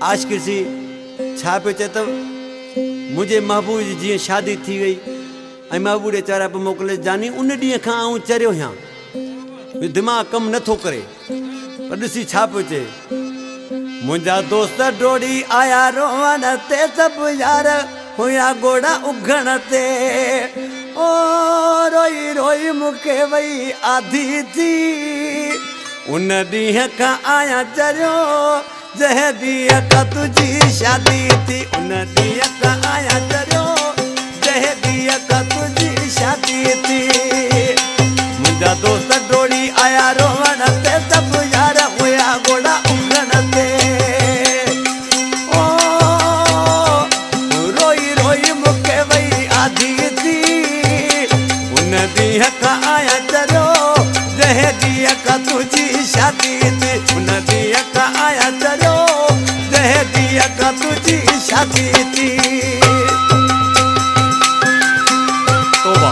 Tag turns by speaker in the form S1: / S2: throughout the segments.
S1: आशिक़ C छा पियो चए त मुंहिंजे महबूब जी जीअं शादी थी वई ऐं महबूब ॾे चवारा पियो मोकिले जानी उन ॾींहं खां आऊं चरियो आहियां दिमाग़ु कमु नथो करे पर ॾिसी छा पियो चए मुंहिंजा दोस्त डोड़ी आया रोवण ते सभु यार हुया गोड़ा उघण ते ओ रोई रोई मूंखे वई आधी थी उन ॾींहं खां आया चरियो जंहिं ॾींहं खां तुंहिंजी शादी थी उन ॾींहं खां आया चरियो जंहिं ॾींहं खां तुंहिंजी शादी थी मुंहिंजा दोस्त डोड़ी आया रोवण ते सभु यार हुया गोड़ा उघण ते ओ रोई रोई मूंखे वई आधी थी उन ॾींहं खां आया चरियो जंहिं ॾींहं खां तुंहिंजी शादी थी उन ॾींहं खां आया चरियो जंहिं ॾींहं खां तुंहिंजी शादी थी तौबा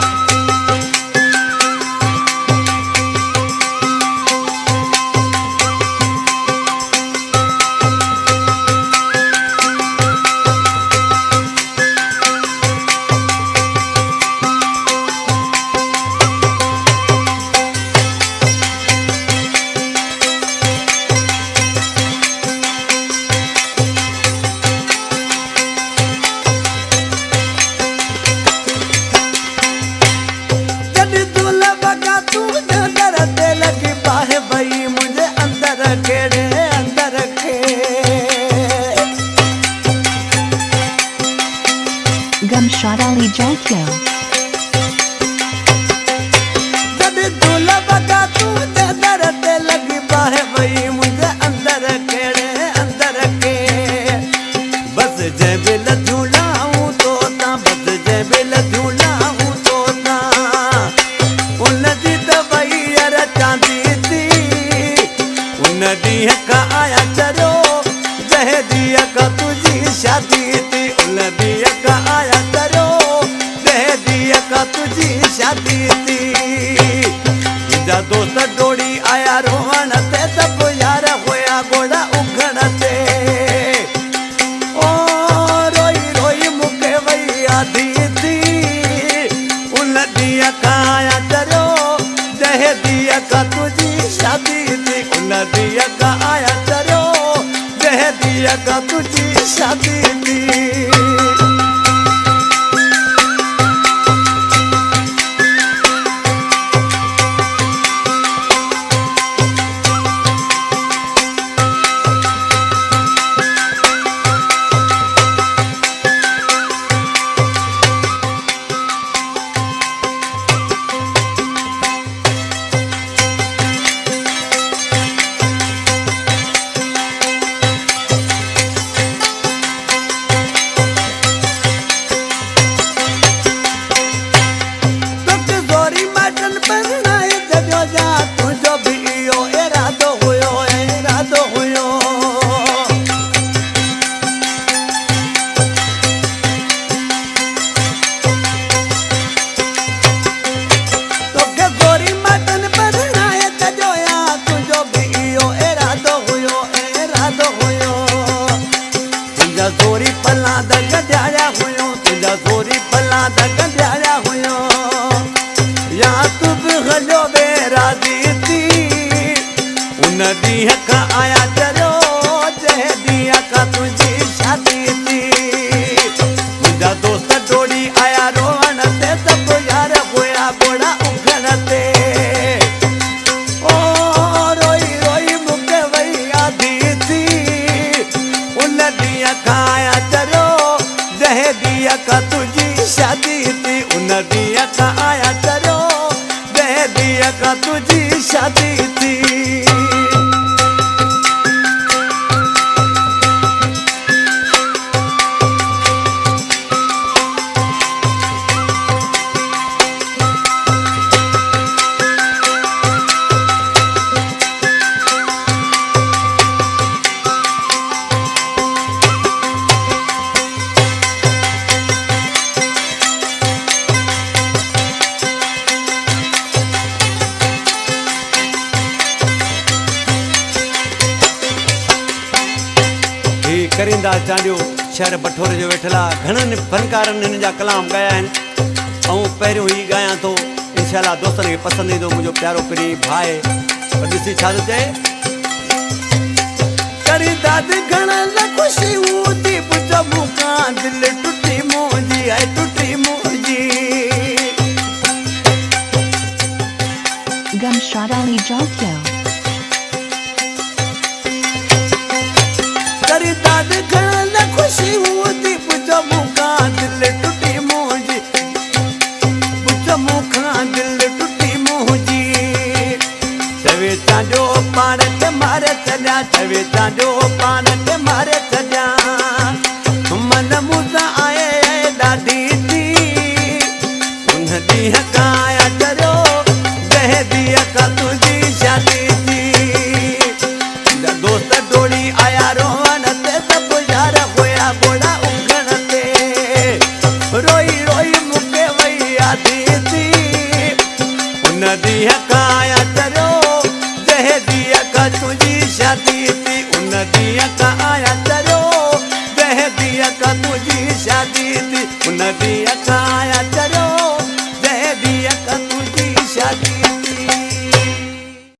S2: Gumshot Ali Jokyo.
S1: जब दूल्हा बगा तू दे दर ते लगी बाहे वही मुझे अंदर केड़े अंदर के बस जय बिल झूलाऊं तो ता बस जय बिल झूलाऊं तो ता उन दी दवाई यार चांदी थी उन ॾींहं खां आया चरियो जंहिं ॾींहं खां तुंहिंजी शादी थी उन ॾींहं खां आया चरियो जंहिं ॾींहं खां तुंहिंजी शादी थी मुंहिंजा दोस्त डोड़ी आया रोवण ते सभु यार हुया गोड़ा उघण ते ओ रोई रोई मूंखे वई आधी थी उन ॾींहं खां आया चरियो जंहिं ॾींहं खां तुंहिंजी शादी थी उन ॾींहं खां आया चरियो जंहिं ॾींहं खां तुंहिंजी शादी थी ज़ोरी पला द गॾियारिया हुयो तुंहिंजा ज़ोरी पला द गॾियारिया हुयो या तूं बि हलियो वे राज़ी थी उन ॾींहं खां आया चरियो जंहिं ॾींहं खां तुंहिंजी शादी थी मुंहिंजा दोस्त डोड़ी आया रोवण ते सभु यार हुया गोड़ा उघण ते ओ रोई रोई मूंखे वई आधी थी उन ॾींहं खां आया चरियो जंहिं ॾींहं खां तुंहिंजी शादी थी उन ॾींहं खां आया चरियो जंहिं ॾींहं खां तुंहिंजी शादी थी करींदा चांडियो शहर बठोरे जो वेठल आहे। घणनि फनकारनि हिन जा कलाम ॻाया आहिनि ऐं पहिरियों ई ॻायां थो, इनशाला दोस्तनि खे पसंदि ईंदो मुंहिंजो प्यारो प्री भाउ। पर ॾिसी छा थो चए, करींदा घणनि ख़ुशी हूंदी पुछो मूंखां दिलि टुटी मुंहिंजी आहे टुटी मुंहिंजी।
S2: Gumshot Ali Jokyo.
S1: करींदा घणनि ख़ुशी हूंदी पुछो मूंखां दिलि टुटी मुंहिंजी, पुछो मूंखां दिलि टुटी मुंहिंजी। चवे चांडियो पाण खे मारे छॾियां, चवे चांडियो पाण खे मारे छॾियां। मन मूंसां आहे ॾाढी थी उन ॾींहं खां आया चरियो जंहिं ॾींहं खां तुंहिंजी शादी थी। दोस्त डोड़ी आया रोहन ते सभु यार हुया बोड़ा उगण ते, रोई रोई मूंखे वई यादी थी उन ॾींहं खां आया चरियो जंहिं ॾींहं खां तुंहिंजी शादी थी। उन ॾींहं खां आया चरियो जंहिं ॾींहं खां तुंहिंजी शादी थी। उन ॾींहं खां